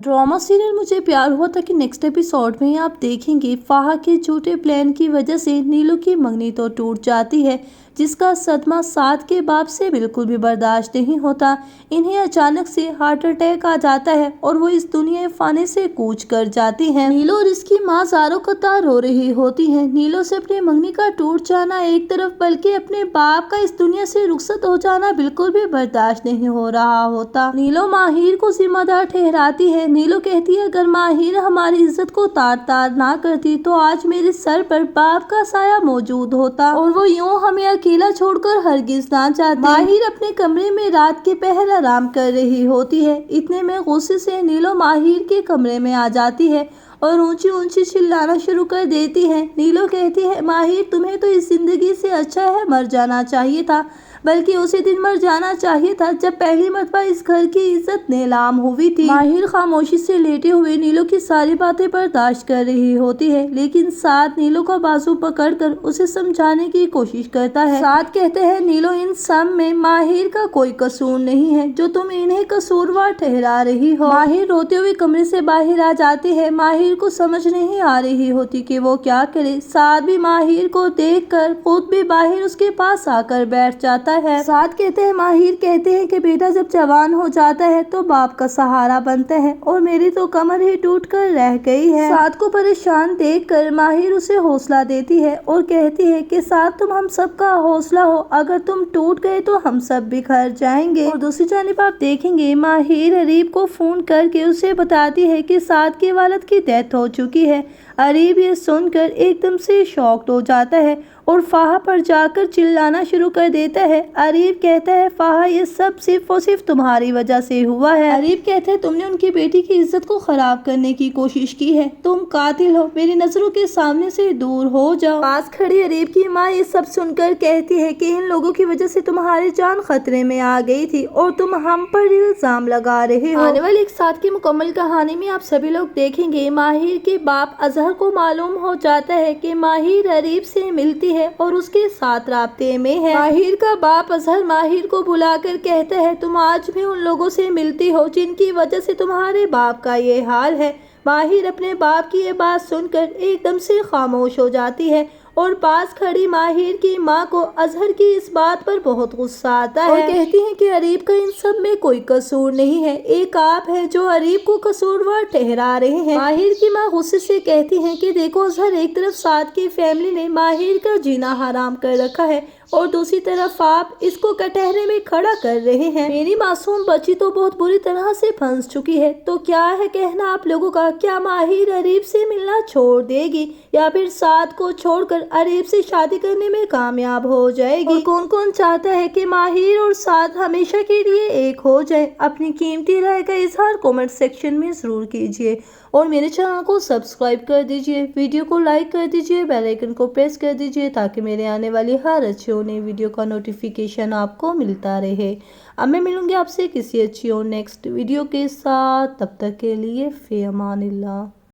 Drama serial मुझे प्यार हुआ था कि नेक्स्ट एपिसोड में ही आप देखेंगे फाहा के झूठे प्लान की वजह से नीलू की मंगनी तो टूट जाती है, जिसका सदमा साद के बाप से बिल्कुल भी बर्दाश्त नहीं होता। इन्हें अचानक से हार्ट अटैक आ जाता है और वो इस दुनिया फाने से कूच कर जाती हैं। नीलू और इसकी माँ ज़ारो कतार रो रही होती हैं। नीलू से अपनी मंगनी का टूट जाना एक तरफ, बल्कि अपने बाप का इस दुनिया से रुखसत हो जाना बिल्कुल भी बर्दाश्त नहीं हो रहा होता। नीलू माहिर को जिम्मेदार ठहराती है। नीलू कहती है, अगर माहिर हमारी इज्जत को तार तार ना करती तो आज मेरे सर पर बाप का साया मौजूद होता और वो यूं हमें अकेला छोड़कर हरगिज ना जाती। माहिर अपने कमरे में रात के पहर आराम कर रही होती है। इतने में गुस्से से नीलू माहिर के कमरे में आ जाती है और ऊंची ऊंची चिल्लाना शुरू कर देती है। नीलू कहती है, माहिर तुम्हें तो इस जिंदगी से अच्छा है मर जाना चाहिए था, बल्कि उसी दिन मर जाना चाहिए था जब पहली मर्तबा इस घर की इज्जत नीलाम हुई थी। माहिर खामोशी से लेटे हुए नीलू की सारी बातें बर्दाश्त कर रही होती है, लेकिन साद नीलू का बाजू पकड़कर उसे समझाने की कोशिश करता है। साद कहते हैं, नीलू इन सब में माहिर का कोई कसूर नहीं है जो तुम इन्हें कसूरवार ठहरा रही हो। माहिर रोते हुए कमरे से बाहर आ जाती है। माहिर को समझ नहीं आ रही होती कि वो क्या करे। साद भी माहिर को देखकर खुद भी बाहर उसके पास आकर बैठ जाता है। साद कहते हैं, माहिर कहते हैं कि बेटा जब जवान हो जाता है तो बाप का सहारा बनता है और मेरी तो कमर ही टूट कर रह गई है। साद को परेशान देखकर माहिर उसे हौसला देती है और कहती है कि साद तुम हम सब का हौसला हो, अगर तुम टूट गए तो हम सब बिखर जाएंगे। और दूसरी जानिब आप देखेंगे माहिर अरीब को फोन करके उसे बताती है कि साद के वालिद की डेथ हो चुकी है। अरीब ये सुनकर एकदम से शॉक्ड हो जाता है और फाहा पर जाकर चिल्लाना शुरू कर देता है। अरीब कहता है, फाहा ये सब सिर्फ और सिर्फ तुम्हारी वजह से हुआ है। अरीब कहता है, तुमने उनकी बेटी की इज्जत को खराब करने की कोशिश की है, तुम कातिल हो, मेरी नजरों के सामने से दूर हो जाओ। पास खड़ी अरीब की माँ ये सब सुनकर कहती है कि इन लोगों की वजह से तुम्हारी जान खतरे में आ गई थी और तुम हम पर इल्जाम लगा रहे हो। आने वाली एक साथ की मुकम्मल कहानी में आप सभी लोग देखेंगे माहिर के बाप अजहर को मालूम हो जाता है कि माहिर अरीब से मिलती है और उसके साथ राब्ते में है। माहिर का बाप अजहर माहिर को बुलाकर कहता है, तुम आज भी उन लोगों से मिलती हो जिनकी वजह से तुम्हारे बाप का ये हाल है। माहिर अपने बाप की ये बात सुनकर एकदम से खामोश हो जाती है और पास खड़ी माहिर की माँ को अजहर की इस बात पर बहुत गुस्सा आता है और कहती हैं कि अरीब का इन सब में कोई कसूर नहीं है, एक आप है जो अरीब को कसूरवार ठहरा रहे हैं। माहिर की माँ गुस्से से कहती हैं कि देखो अजहर, एक तरफ साद की फैमिली ने माहिर का जीना हराम कर रखा है और दूसरी तरफ आप इसको कटहरे में खड़ा कर रहे हैं। मेरी मासूम बच्ची तो बहुत बुरी तरह से फंस चुकी है, तो क्या है कहना आप लोगों का, क्या माहिर अरीब से मिलना छोड़ देगी या फिर साद को छोड़कर अरीब से शादी करने में कामयाब हो जाएगी? और कौन कौन चाहता है कि माहिर और साद हमेशा के लिए एक हो जाए? अपनी कीमती राय का इजहार कमेंट सेक्शन में जरूर कीजिए और मेरे चैनल को सब्सक्राइब कर दीजिए, वीडियो को लाइक कर दीजिए, बेल आइकन को प्रेस कर दीजिए ताकि मेरे आने वाली हर अच्छी और नई वीडियो का नोटिफिकेशन आपको मिलता रहे। अब मैं मिलूंगी आपसे किसी अच्छी और नेक्स्ट वीडियो के साथ, तब तक के लिए फी अमानिल्लाह।